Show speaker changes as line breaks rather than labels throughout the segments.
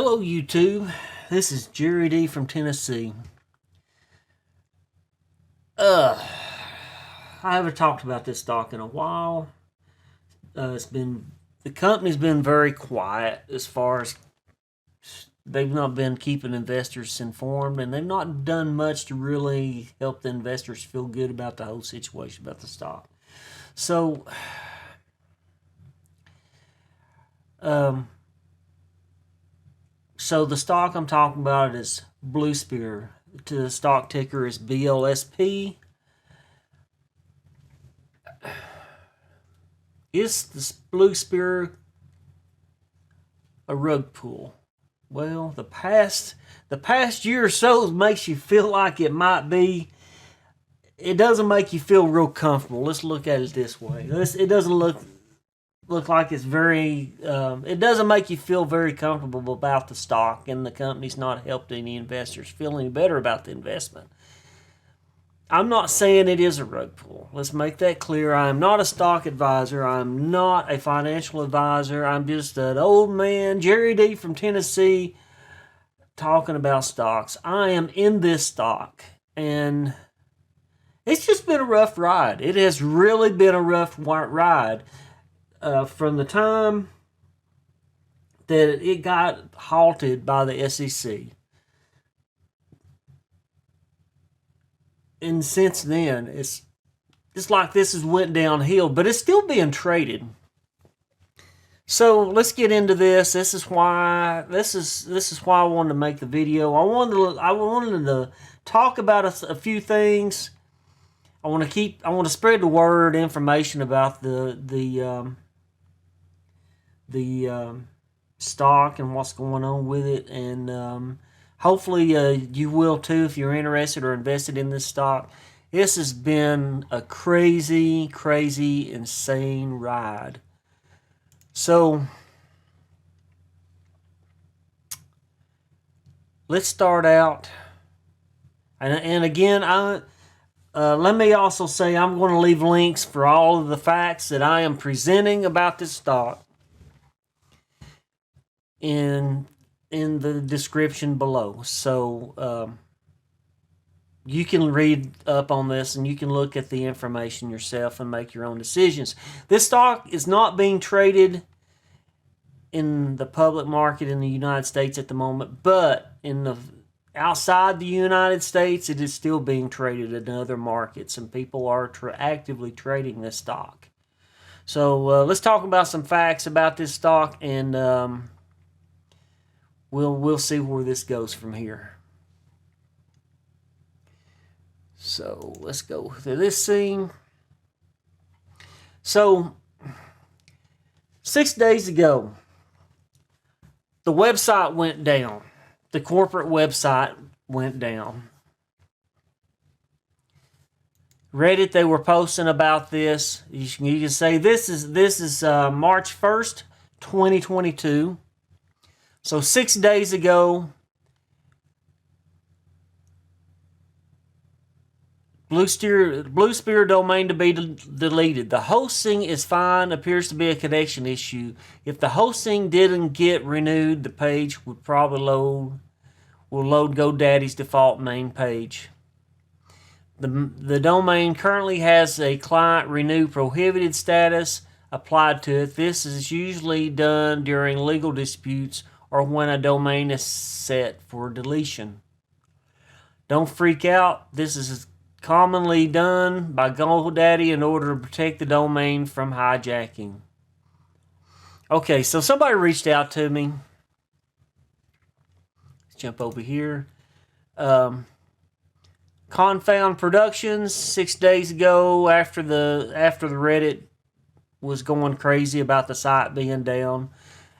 Hello YouTube, this is Jerry D from Tennessee. I haven't talked about this stock in a while. The company's been very quiet as far as they've not been keeping investors informed, and they've not done much to really help the investors feel good about the whole situation about the stock. So the stock I'm talking about is Blue Spear. The stock ticker is BLSP. Is this Blue Spear a rug pull? Well, the past year or so makes you feel like it might be. It doesn't make you feel real comfortable. Let's look at it this way. It doesn't look like it's very. It doesn't make you feel very comfortable about the stock, and the company's not helped any investors feel any better about the investment. I'm not saying it is a rug pull. Let's make that clear. I am not a stock advisor. I'm not a financial advisor. I'm just an old man, Jerry D from Tennessee, talking about stocks. I am in this stock, and it's just been a rough ride. It has really been a rough ride from the time that it got halted by the SEC. And since then, it's like this has went downhill, but it's still being traded. So let's get into this. This is why I wanted to make the video. I wanted to talk about a few things. I want to spread the word, information about the stock and what's going on with it, and hopefully you will too if you're interested or invested in this stock. This has been a crazy, insane ride. So let's start out. And again, let me also say I'm going to leave links for all of the facts that I am presenting about this stock in the description below. So you can read up on this and you can look at the information yourself and make your own decisions. This stock is not being traded in the public market in the United States at the moment, but outside the United States, it is still being traded in other markets, and people are actively trading this stock. So let's talk about some facts about this stock, and we'll see where this goes from here. So let's go through this scene. So 6 days ago, the website went down. The corporate website went down. Reddit, they were posting about this. You can say this is March 1st, 2022. So 6 days ago, Blue Spear domain to be deleted. The hosting is fine. Appears to be a connection issue. If the hosting didn't get renewed, the page would probably load GoDaddy's default main page. The domain currently has a client renew prohibited status applied to it. This is usually done during legal disputes or when a domain is set for deletion. Don't freak out. This is commonly done by GoDaddy in order to protect the domain from hijacking. Okay, so somebody reached out to me. Let's jump over here. Confound Productions 6 days ago, after the Reddit was going crazy about the site being down.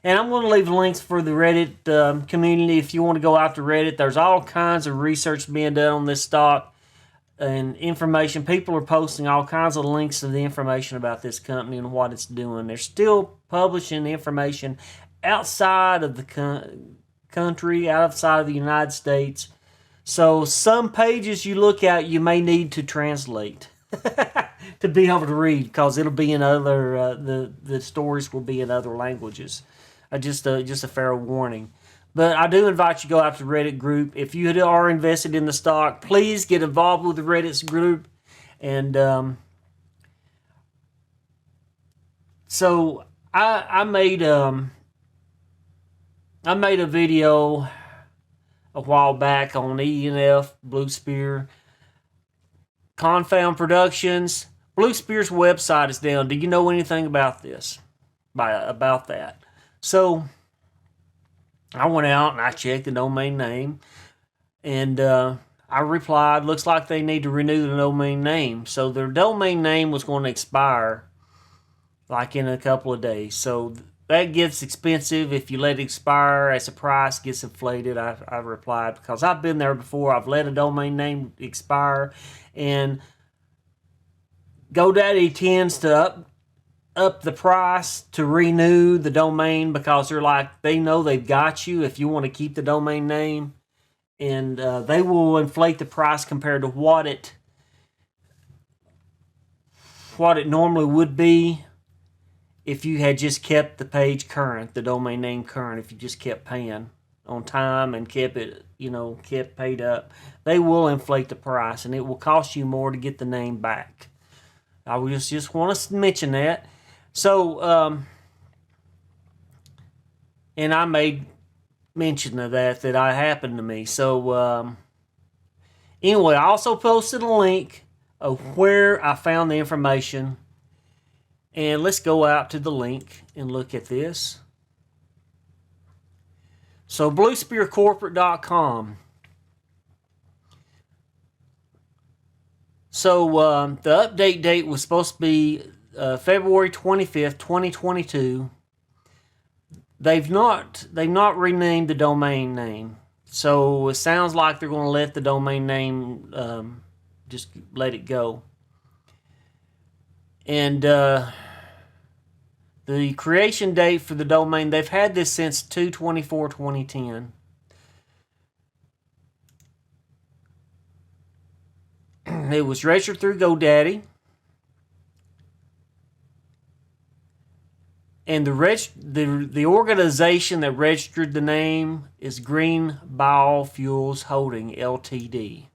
And I'm going to leave links for the Reddit community if you want to go out to Reddit. There's all kinds of research being done on this stock and information. People are posting all kinds of links to the information about this company and what it's doing. They're still publishing information outside of the country, outside of the United States. So some pages you look at, you may need to translate to be able to read, because it'll be in other the stories will be in other languages. Just a fair warning. But I do invite you to go out to the Reddit group. If you are invested in the stock, please get involved with the Reddit group. And so I made a video a while back on ENF, Blue Spear, Confound Productions. Blue Spear's website is down. Do you know anything about this? About that? So I went out and I checked the domain name, and I replied, looks like they need to renew the domain name. So their domain name was going to expire like in a couple of days. So that gets expensive if you let it expire as the price gets inflated. I replied, because I've been there before. I've let a domain name expire, and GoDaddy tends to up the price to renew the domain, because they know they've got you if you want to keep the domain name, and they will inflate the price compared to what it normally would be if you had just kept the page current, the domain name current. If you just kept paying on time and kept it, kept paid up, they will inflate the price, and it will cost you more to get the name back. I would just want to mention that. So, and I made mention of that happened to me. So, anyway, I also posted a link of where I found the information. And let's go out to the link and look at this. So, bluespearcorporate.com. So, the update date was supposed to be February 25th, 2022. They've not renamed the domain name. So, it sounds like they're going to let the domain name, just let it go. And the creation date for the domain, they've had this since 2/24/2010. It was registered through GoDaddy. And the organization that registered the name is Green Biofuels Holding, Ltd.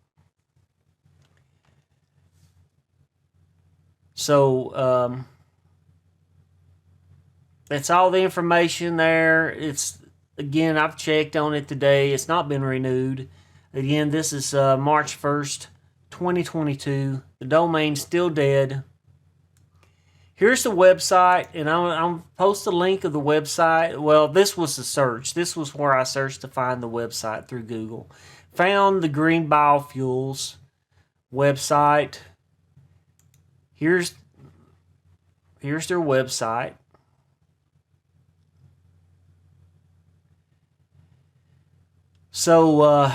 So, that's all the information there. Again, I've checked on it today. It's not been renewed. Again, this is March 1st, 2022. The domain's still dead. Here's the website, and I'll post a link of the website. Well, this was the search. This was where I searched to find the website through Google. Found the Green Biofuels website. Here's their website. So,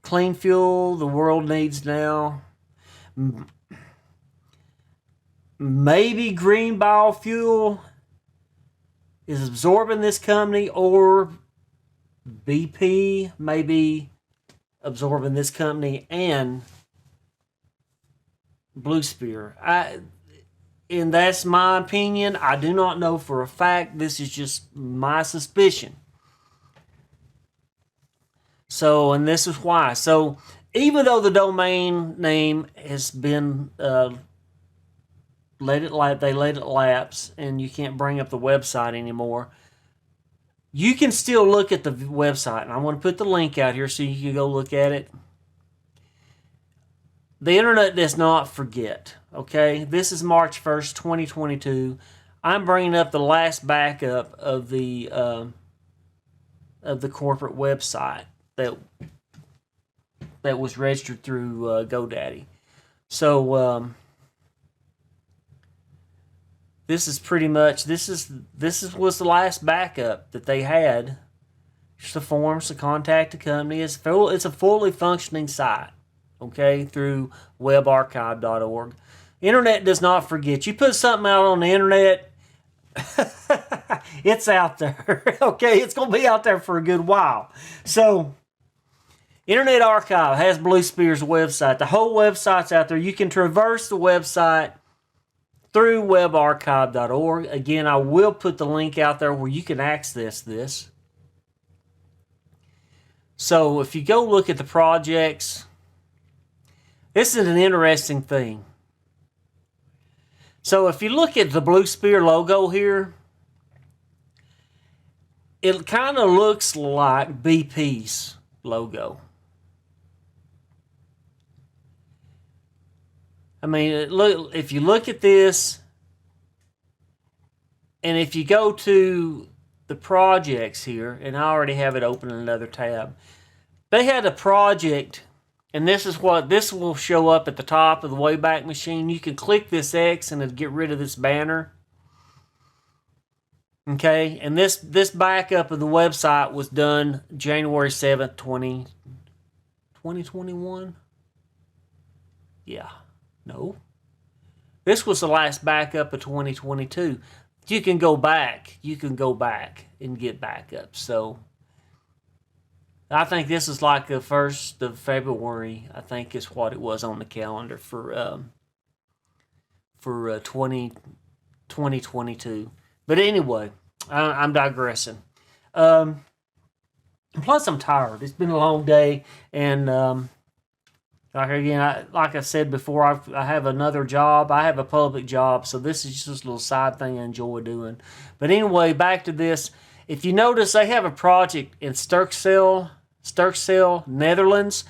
clean fuel the world needs now. Maybe Green Biofuel is absorbing this company, or BP may be absorbing this company and Blue Spear. And that's my opinion. I do not know for a fact. This is just my suspicion. So, and this is why. So, even though the domain name has been they let it lapse, and you can't bring up the website anymore, you can still look at the website. And I'm going to put the link out here so you can go look at it. The internet does not forget. Okay, this is March 1st, 2022. I'm bringing up the last backup of the corporate website that was registered through GoDaddy. So this is pretty much this was the last backup that they had. Just the forms to contact the company. It's a fully functioning site. Okay, through webarchive.org. Internet does not forget. You put something out on the internet, it's out there. Okay, it's going to be out there for a good while. So, Internet Archive has Blue Spear's website. The whole website's out there. You can traverse the website through webarchive.org. Again, I will put the link out there where you can access this. So if you go look at the projects, this is an interesting thing. So if you look at the Blue Spear logo here, it kind of looks like BP's logo. I mean, if you look at this, and if you go to the projects here, and I already have it open in another tab, they had a project, and this will show up at the top of the Wayback Machine. You can click this X and it'll get rid of this banner. Okay, and this backup of the website was done January 7th, 2021. Yeah, no. This was the last backup of 2022. You can go back. You can go back and get backups. So I think this is like the 1st of February. I think is what it was on the calendar for 2022. But anyway, I'm digressing. Plus, I'm tired. It's been a long day, and like I said before, I have another job. I have a public job, so this is just a little side thing I enjoy doing. But anyway, back to this. If you notice, they have a project in STERKSEL, Netherlands.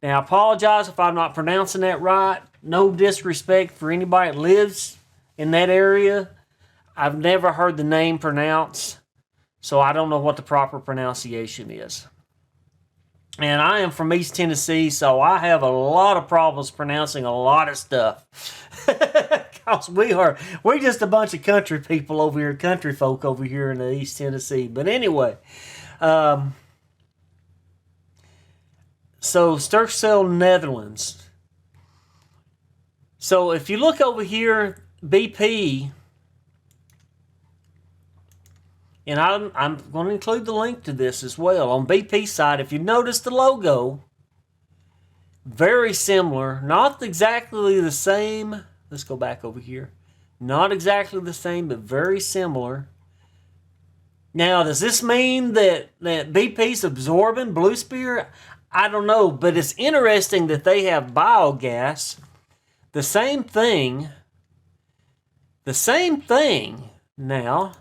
Now, I apologize if I'm not pronouncing that right. No disrespect for anybody that lives in that area. I've never heard the name pronounced, so I don't know what the proper pronunciation is. And I am from East Tennessee, so I have a lot of problems pronouncing a lot of stuff. Because we're just a bunch of country people over here, country folk over here in the East Tennessee. But anyway, so STERKSEL, Netherlands. So if you look over here, BP, and I'm going to include the link to this as well. On BP's side, if you notice the logo, very similar. Not exactly the same. Let's go back over here. Not exactly the same, but very similar. Now, does this mean that BP's absorbing Blue Spear? I don't know, but it's interesting that they have biogas. The same thing now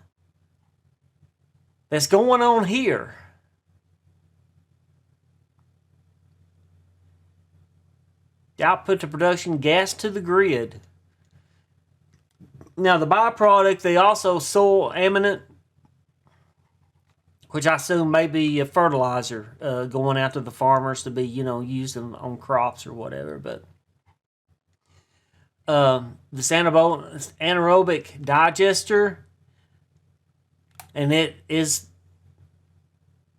that's going on here. Output to production, gas to the grid. Now the byproduct, they also soil eminent, which I assume may be a fertilizer going out to the farmers to be, used on crops or whatever. But this anaerobic digester, and it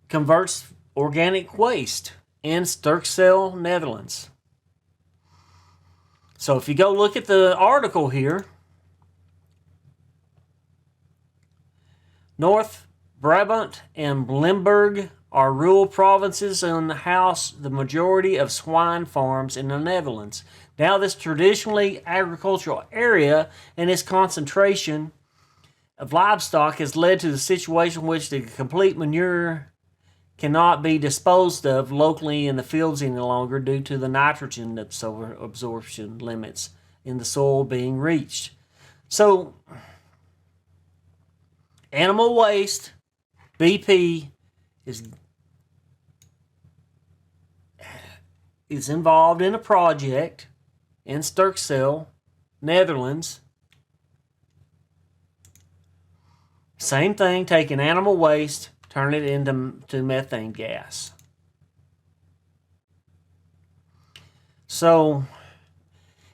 converts organic waste in STERKSEL, Netherlands. So if you go look at the article here, North Brabant and Limburg are rural provinces and house the majority of swine farms in the Netherlands. Now this traditionally agricultural area and its concentration of livestock has led to the situation in which the complete manure cannot be disposed of locally in the fields any longer due to the nitrogen absorption limits in the soil being reached. So, animal waste, BP, is involved in a project in STERKSEL, Netherlands. Same thing, taking animal waste, turn it into methane gas. So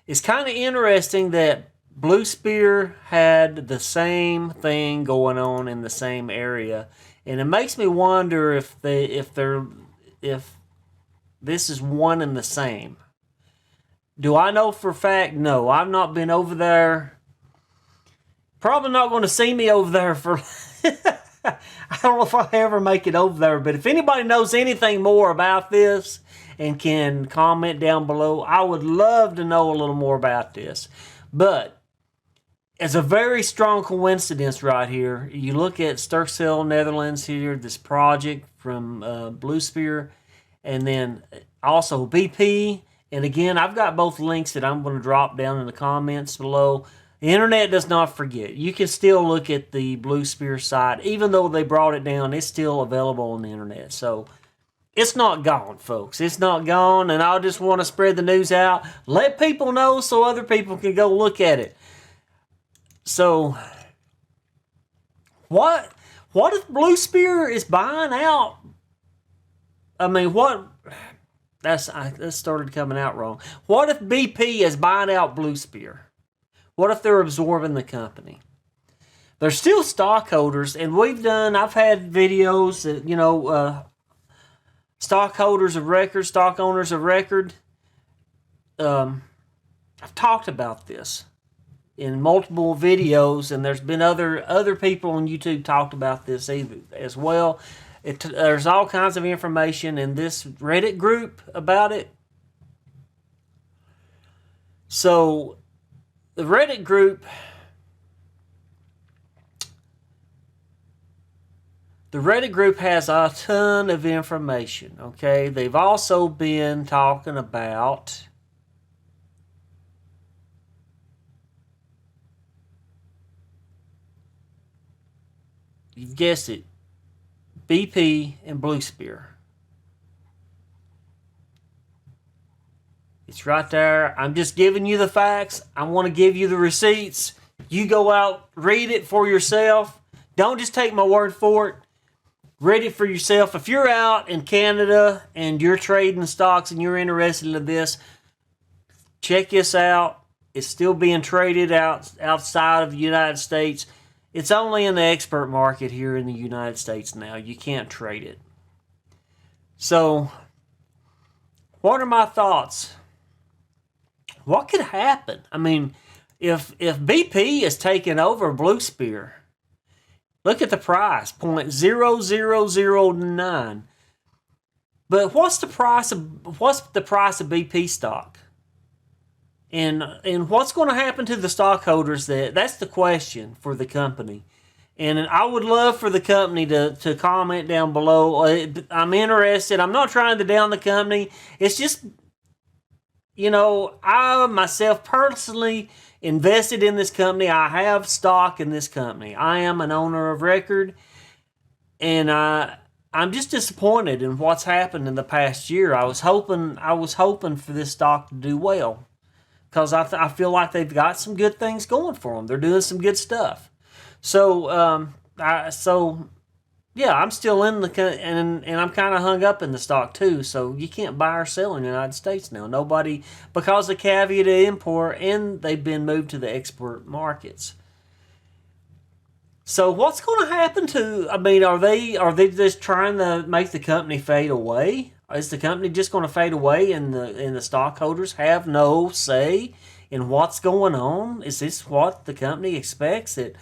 it's kind of interesting that Blue Spear had the same thing going on in the same area, and it makes me wonder if this is one and the same. Do I know for a fact? No, I've not been over there. Probably not going to see me over there for I don't know if I'll ever make it over there, but if anybody knows anything more about this and can comment down below, I would love to know a little more about this. But it's a very strong coincidence right here. You look at STERKSEL, Netherlands here, this project from Blue Spear, and then also BP. And again, I've got both links that I'm going to drop down in the comments below. The internet does not forget. You can still look at the Blue Spear site. Even though they brought it down, it's still available on the internet. So it's not gone, folks. It's not gone, and I just want to spread the news out. Let people know so other people can go look at it. So, what if Blue Spear is buying out? I mean, what? That started coming out wrong. What if BP is buying out Blue Spear? What if they're absorbing the company? They're still stockholders, and I've had videos that, stockholders of record, stock owners of record. I've talked about this in multiple videos, and there's been other people on YouTube talked about this as well. There's all kinds of information in this Reddit group about it. So the Reddit group, has a ton of information, okay? They've also been talking about you've guessed it, BP and Blue Spear. It's right there. I'm just giving you the facts. I want to give you the receipts. You go out, read it for yourself. Don't just take my word for it. Read it for yourself. If you're out in Canada and you're trading stocks and you're interested in this, check this out. It's still being traded outside of the United States. It's only in the expert market here in the United States now. You can't trade it. So, what are my thoughts? What could happen? I mean, if BP is taking over Blue Spear, look at the price, 0.0009. But what's the price of BP stock? And what's going to happen to the stockholders? That's the question for the company. And I would love for the company to comment down below. I'm interested. I'm not trying to down the company. It's just, I myself personally invested in this company. I have stock in this company. I am an owner of record. And I'm just disappointed in what's happened in the past year. I was hoping for this stock to do well, because I feel like they've got some good things going for them. They're doing some good stuff. So, I'm still in and I'm kind of hung up in the stock too. So you can't buy or sell in the United States now. Nobody, because of caveat emptor, and they've been moved to the export markets. So what's going to happen to? I mean, are they just trying to make the company fade away? Is the company just going to fade away, and the stockholders have no say in what's going on? Is this what the company expects? That,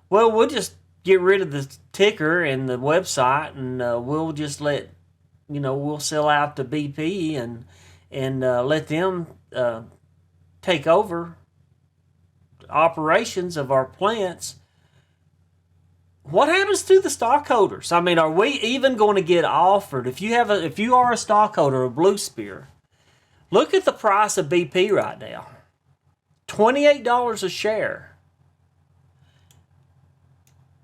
well, we'll just get rid of the ticker and the website, and we'll just we'll sell out to BP and let them take over operations of our plants. What happens to the stockholders? I mean, are we even going to get offered? If you are a stockholder of Blue Spear, look at the price of BP right now. $28 a share.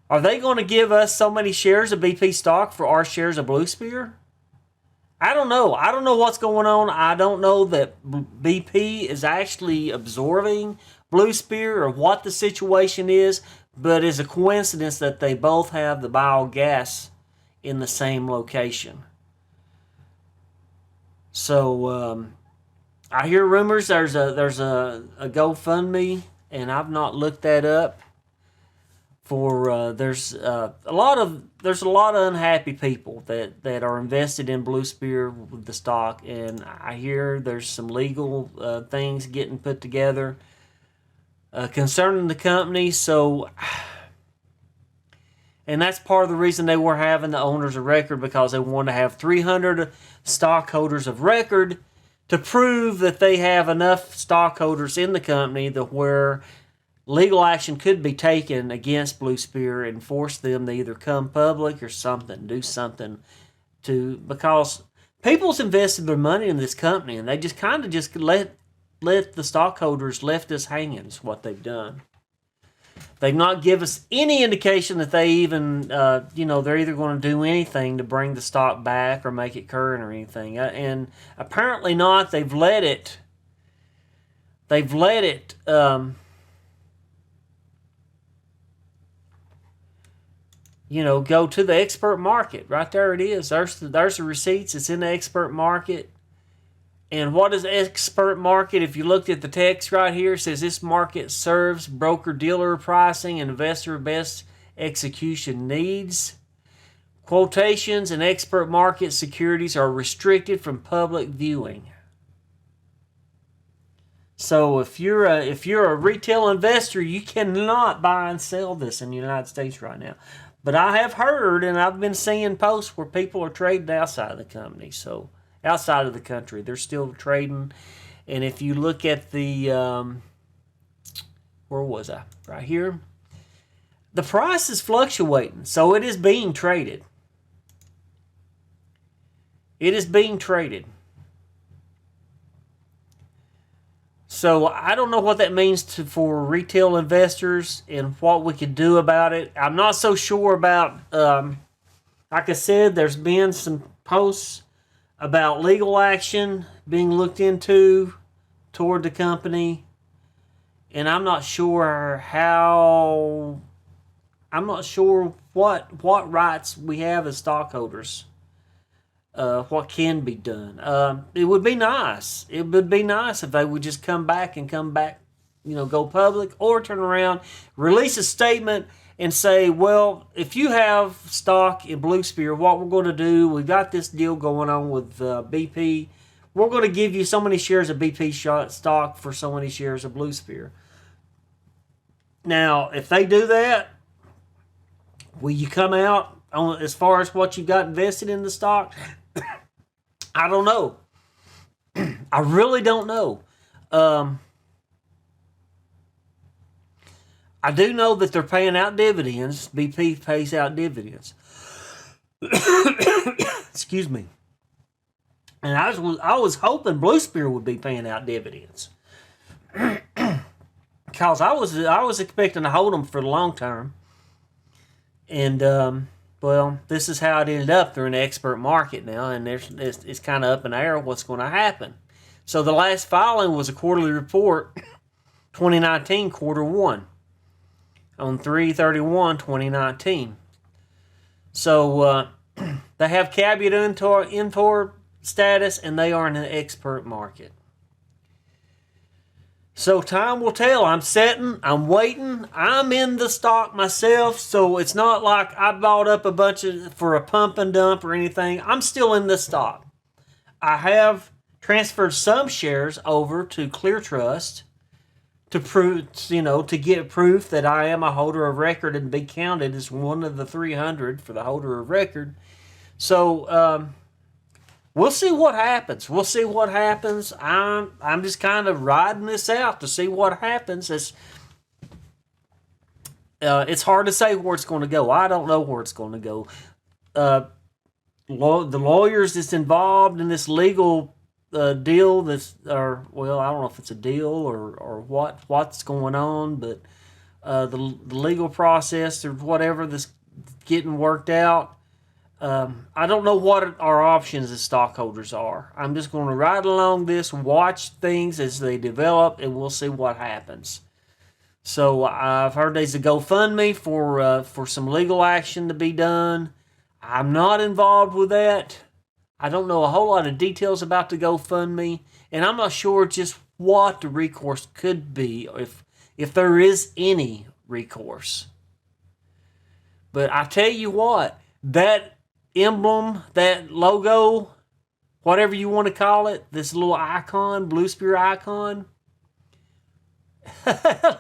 Are they going to give us so many shares of BP stock for our shares of Blue Spear? I don't know. I don't know what's going on. I don't know that BP is actually absorbing Blue Spear or what the situation is. But it's a coincidence that they both have the biogas in the same location. So I hear rumors there's a GoFundMe, and I've not looked that up. For there's a lot of unhappy people that are invested in Blue Spear with the stock, and I hear there's some legal things getting put together concerning the company. So, and that's part of the reason they were having the owners of record, because they wanted to have 300 stockholders of record to prove that they have enough stockholders in the company that where legal action could be taken against Blue Spear and force them to either come public or something, do something to, because people's invested their money in this company, and they just kind of just let the stockholders left us hanging is what they've done. They've not give us any indication that they even, they're either going to do anything to bring the stock back or make it current or anything. And apparently not. They've let it go to the expert market. Right there it is. There's the receipts. It's in the expert market. And what is expert market? If you looked at the text right here, it says this market serves broker-dealer pricing and investor best execution needs. Quotations and expert market securities are restricted from public viewing. So if you're a retail investor, you cannot buy and sell this in the United States right now. But I have heard, and I've been seeing posts where people are trading outside of the company. So outside of the country, they're still trading. And if you look at the, where was I? Right here. The price is fluctuating, so it is being traded. It is being traded. So I don't know what that means for retail investors and what we could do about it. I'm not so sure about, like I said, there's been some posts about legal action being looked into toward the company. And I'm not sure what rights we have as stockholders. What can be done. It would be nice. It would be nice if they would just come back, go public, or turn around, release a statement and say, well, if you have stock in Blue Spear, what we're going to do, we've got this deal going on with BP. We're going to give you so many shares of BP stock for so many shares of Blue Spear. Now, if they do that, will you come out on as far as what you got invested in the stock? I don't know. I really don't know. I do know that they're paying out dividends. BP pays out dividends. Excuse me. And I was hoping Blue Spear would be paying out dividends. Because I was expecting to hold them for the long term. And, this is how it ended up. They're in the expert market now, and it's kind of up in the air what's going to happen. So the last filing was a quarterly report, 2019, quarter one, on 3/31/2019. So they have caveat emptor status, and they are in the expert market. So time will tell. I'm I'm waiting. I'm in the stock myself, so it's not like I bought up a bunch for a pump and dump or anything. I'm still in the stock. I have transferred some shares over to Clear Trust to prove, to get proof that I am a holder of record and be counted as one of the 300 for the holder of record. So, we'll see what happens. I'm just kind of riding this out to see what happens. It's hard to say where it's going to go. I don't know where it's going to go. The lawyers that's involved in this legal deal I don't know if it's a deal or what's going on, but the legal process or whatever that's getting worked out. I don't know what our options as stockholders are. I'm just going to ride along this and watch things as they develop, and we'll see what happens. So I've heard there's a GoFundMe for some legal action to be done. I'm not involved with that. I don't know a whole lot of details about the GoFundMe, and I'm not sure just what the recourse could be, if there is any recourse. But I tell you what, that emblem, that logo, whatever you want to call it, this little icon, Blue Spear icon,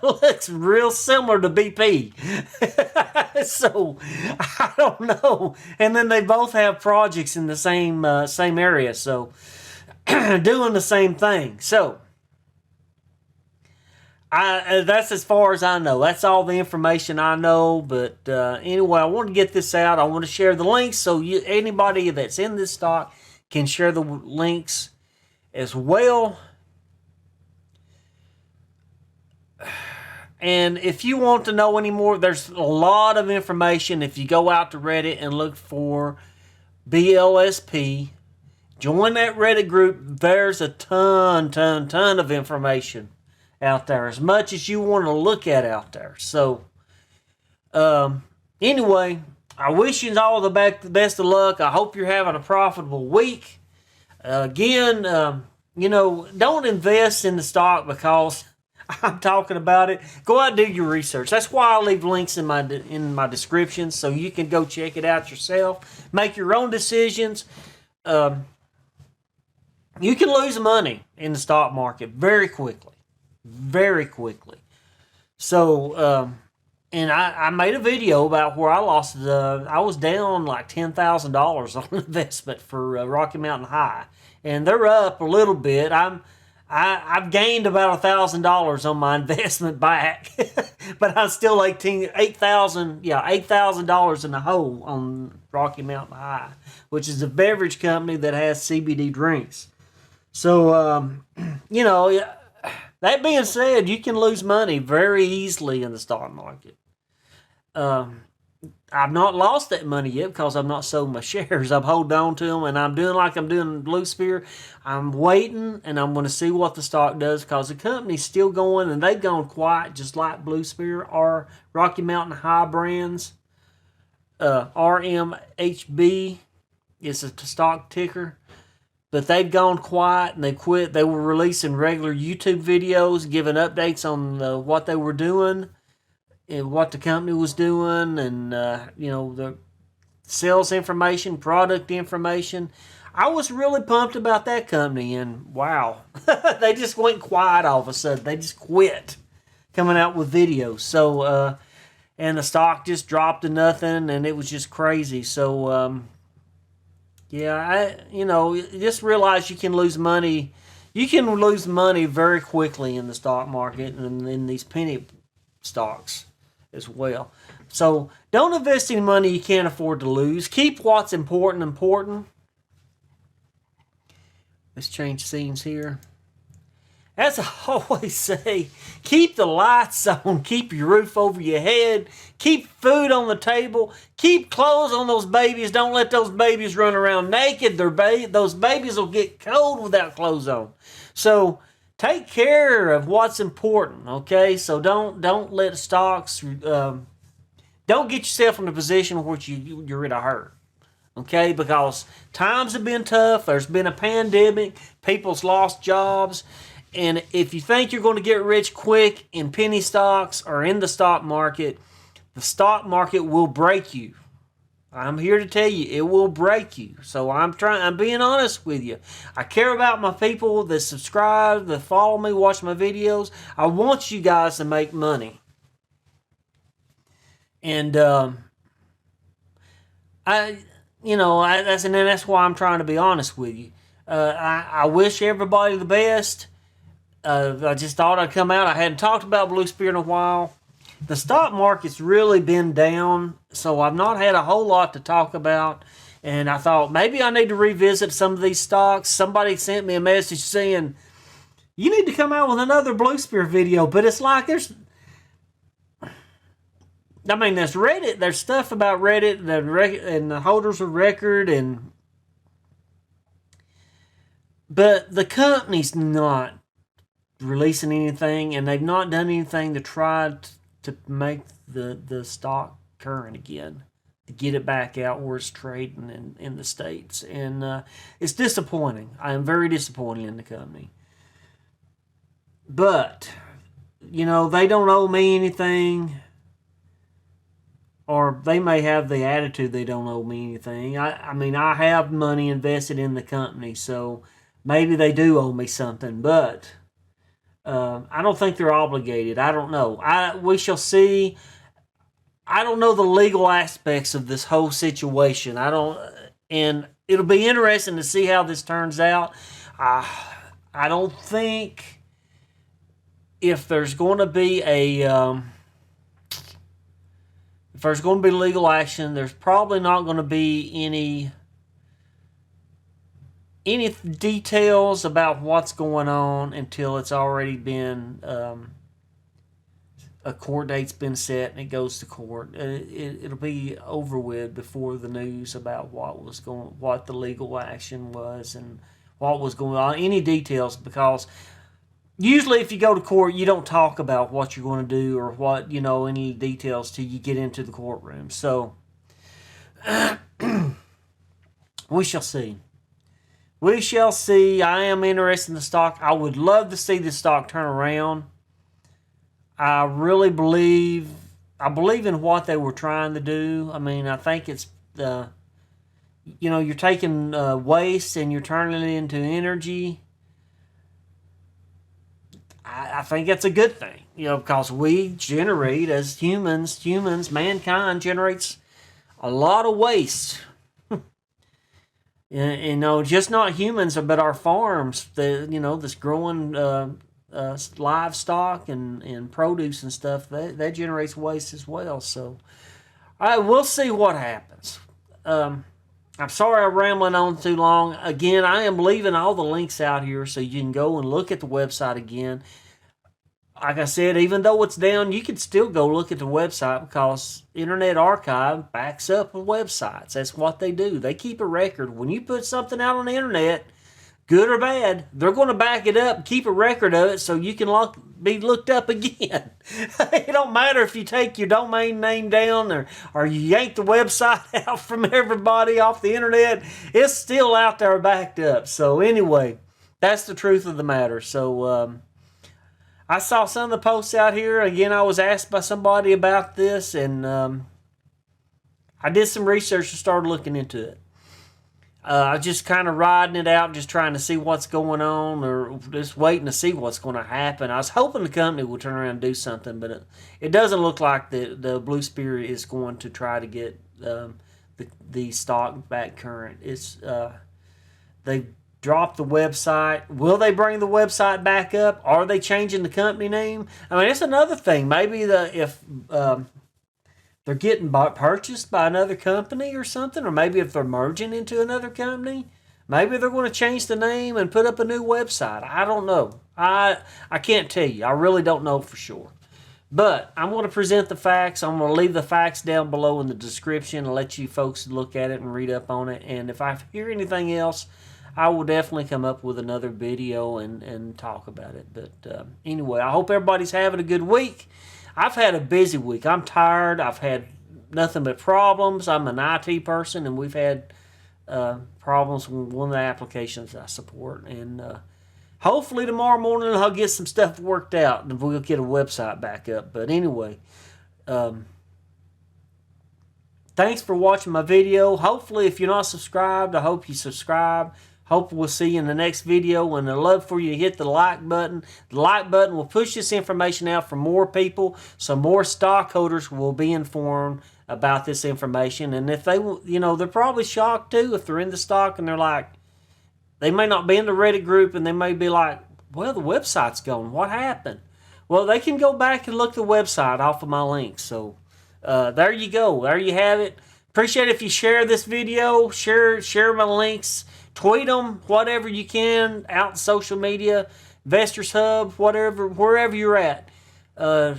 looks real similar to BP. So, I don't know. And then they both have projects in the same area, so doing the same thing. So, that's as far as I know. That's all the information I know. But anyway, I want to get this out. I want to share the links so anybody that's in this stock can share the links as well. And if you want to know any more, there's a lot of information. If you go out to Reddit and look for BLSP, join that Reddit group. There's a ton of information out there, as much as you want to look at out there. So, anyway, I wish you all the best of luck. I hope you're having a profitable week. Again, don't invest in the stock because I'm talking about it. Go out and do your research. That's why I leave links in my description, so you can go check it out yourself. Make your own decisions. You can lose money in the stock market very quickly. Very quickly. So, and I made a video about where I lost I was down like $10,000 on investment for Rocky Mountain High. And they're up a little bit. I've gained about $1,000 on my investment back, but I'm still $8,000 in the hole on Rocky Mountain High, which is a beverage company that has CBD drinks. So, that being said, you can lose money very easily in the stock market. I've not lost that money yet because I've not sold my shares. I'm holding on to them, and I'm doing like I'm doing Blue Spear. I'm waiting, and I'm going to see what the stock does because the company's still going, and they've gone quiet just like Blue Spear or Rocky Mountain High brands. RMHB is a stock ticker. But they've gone quiet, and they quit. They were releasing regular YouTube videos, giving updates on what they were doing and what the company was doing, and the sales information, product information. I was really pumped about that company, and wow, they just went quiet all of a sudden. They just quit coming out with videos. So, and the stock just dropped to nothing, and it was just crazy. So, just realize you can lose money. You can lose money very quickly in the stock market and in these penny stocks as well. So don't invest any money you can't afford to lose. Keep what's important. Let's change scenes here. As I always say, keep the lights on, keep your roof over your head, keep food on the table, keep clothes on those babies. Don't let those babies run around naked. Those babies will get cold without clothes on. So take care of what's important, okay? So don't let stocks, don't get yourself in a position where you're in a hurt. Okay, because times have been tough. There's been a pandemic. People's lost jobs. And if you think you're going to get rich quick in penny stocks or in the stock market will break you. I'm here to tell you, it will break you. So I'm being honest with you. I care about my people that subscribe, that follow me, watch my videos. I want you guys to make money. And that's why I'm trying to be honest with you. I wish everybody the best. I just thought I'd come out. I hadn't talked about Blue Spear in a while. The stock market's really been down, so I've not had a whole lot to talk about. And I thought maybe I need to revisit some of these stocks. Somebody sent me a message saying, you need to come out with another Blue Spear video. But it's like there's Reddit. There's stuff about Reddit and the holders of record, but the company's not releasing anything, and they've not done anything to try to make the stock current again, to get it back out where it's trading in the States. And it's disappointing. I am very disappointed in the company. But, they don't owe me anything, or they may have the attitude they don't owe me anything. I have money invested in the company, so maybe they do owe me something, but I don't think they're obligated. I don't know. We shall see. I don't know the legal aspects of this whole situation. And it'll be interesting to see how this turns out. I don't think if there's going to be legal action, there's probably not going to be any any details about what's going on until it's already been a court date's been set and it goes to court. It'll be over with before the news about what the legal action was and what was going on. Any details, because usually if you go to court, you don't talk about what you're going to do or what, any details till you get into the courtroom. So we shall see. We shall see. I am interested in the stock. I would love to see the stock turn around. I really believe in what they were trying to do. I mean, I think it's you're taking waste and you're turning it into energy. I think that's a good thing, because we generate, as humans, mankind generates a lot of waste. Just not humans, but our farms, this growing livestock and produce and stuff, that generates waste as well. So, all right, we'll see what happens. I'm sorry I'm rambling on too long. Again, I am leaving all the links out here so you can go and look at the website again. Like I said, even though it's down, you can still go look at the website because Internet Archive backs up with websites. That's what they do. They keep a record. When you put something out on the internet, good or bad, they're going to back it up and keep a record of it so you can be looked up again. It don't matter if you take your domain name down or you yank the website out from everybody off the internet. It's still out there backed up. So anyway, that's the truth of the matter. So I saw some of the posts out here. Again, I was asked by somebody about this, and I did some research and started looking into it. I just kind of riding it out, just trying to see what's going on, or just waiting to see what's going to happen. I was hoping the company would turn around and do something, but it doesn't look like the Blue Spirit is going to try to get the stock back current. They dropped the website. Will they bring the website back up? Are they changing the company name? I mean, it's another thing. Maybe if they're getting purchased by another company or something, or maybe if they're merging into another company, maybe they're going to change the name and put up a new website. I don't know. I can't tell you. I really don't know for sure. But I'm going to present the facts. I'm going to leave the facts down below in the description and let you folks look at it and read up on it. And if I hear anything else, I will definitely come up with another video and talk about it. But anyway, I hope everybody's having a good week. I've had a busy week. I'm tired. I've had nothing but problems. I'm an IT person, and we've had problems with one of the applications I support. And hopefully tomorrow morning I'll get some stuff worked out, and we'll get a website back up. But anyway, thanks for watching my video. Hopefully, if you're not subscribed, I hope you subscribe. Hope we'll see you in the next video, and I'd love for you to hit the like button. The like button will push this information out for more people, so more stockholders will be informed about this information. And if they, they're probably shocked too if they're in the stock and they're like, they may not be in the Reddit group and they may be like, well, the website's gone. What happened? Well, they can go back and look the website off of my links. So there you go. There you have it. Appreciate it if you share this video, share my links. Tweet them, whatever you can, out in social media, Investors Hub, wherever you're at. Share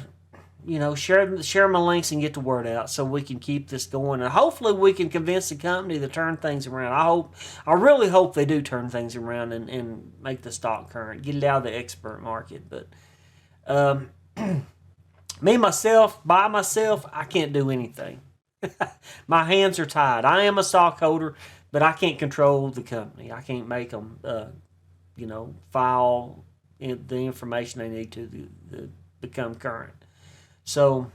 my links and get the word out so we can keep this going. And hopefully we can convince the company to turn things around. I really hope they do turn things around and make the stock current, get it out of the expert market. But by myself, I can't do anything. My hands are tied. I am a stockholder, but I can't control the company. I can't make them, file the information they need to become current. So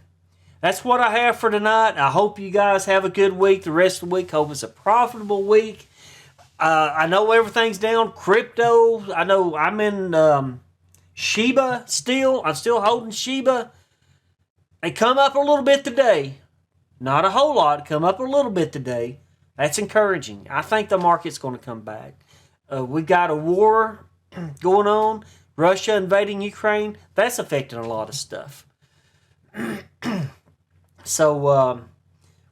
that's what I have for tonight. I hope you guys have a good week. The rest of the week, hope it's a profitable week. I know everything's down. Crypto, I know I'm in Shiba still. I'm still holding Shiba. They come up a little bit today. Not a whole lot. Come up a little bit today. That's encouraging. I think the market's going to come back. We got a war going on. Russia invading Ukraine. That's affecting a lot of stuff. So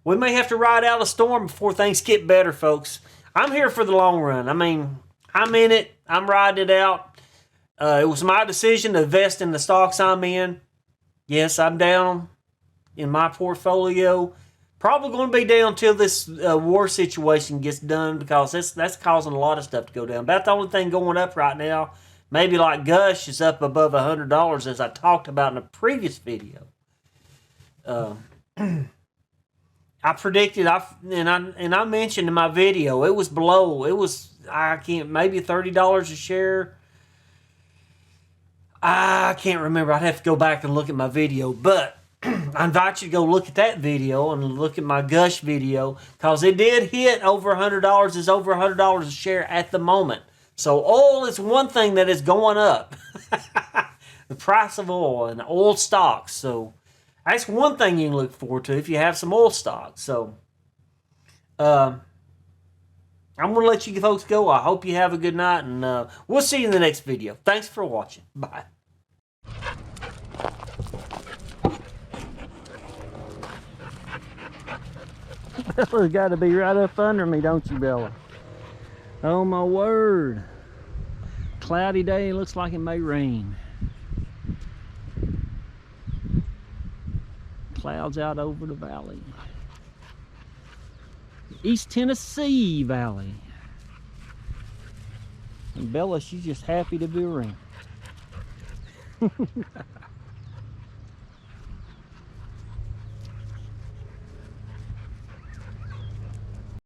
we may have to ride out a storm before things get better, folks. I'm here for the long run. I mean, I'm in it. I'm riding it out. It was my decision to invest in the stocks I'm in. Yes, I'm down in my portfolio. Probably going to be down until this war situation gets done, because that's causing a lot of stuff to go down. About the only thing going up right now, maybe like Gush is up above $100, as I talked about in a previous video. I predicted, I mentioned in my video, it was below. It was, maybe $30 a share. I can't remember. I'd have to go back and look at my video, but I invite you to go look at that video and look at my Gush video, because it did hit over $100. It's over $100 a share at the moment. So oil is one thing that is going up. The price of oil and oil stocks. So that's one thing you can look forward to if you have some oil stocks. So I'm going to let you folks go. I hope you have a good night, and we'll see you in the next video. Thanks for watching. Bye. Bella's got to be right up under me, don't you, Bella? Oh, my word. Cloudy day. Looks like it may rain. Clouds out over the valley. East Tennessee Valley. And Bella, she's just happy to be around.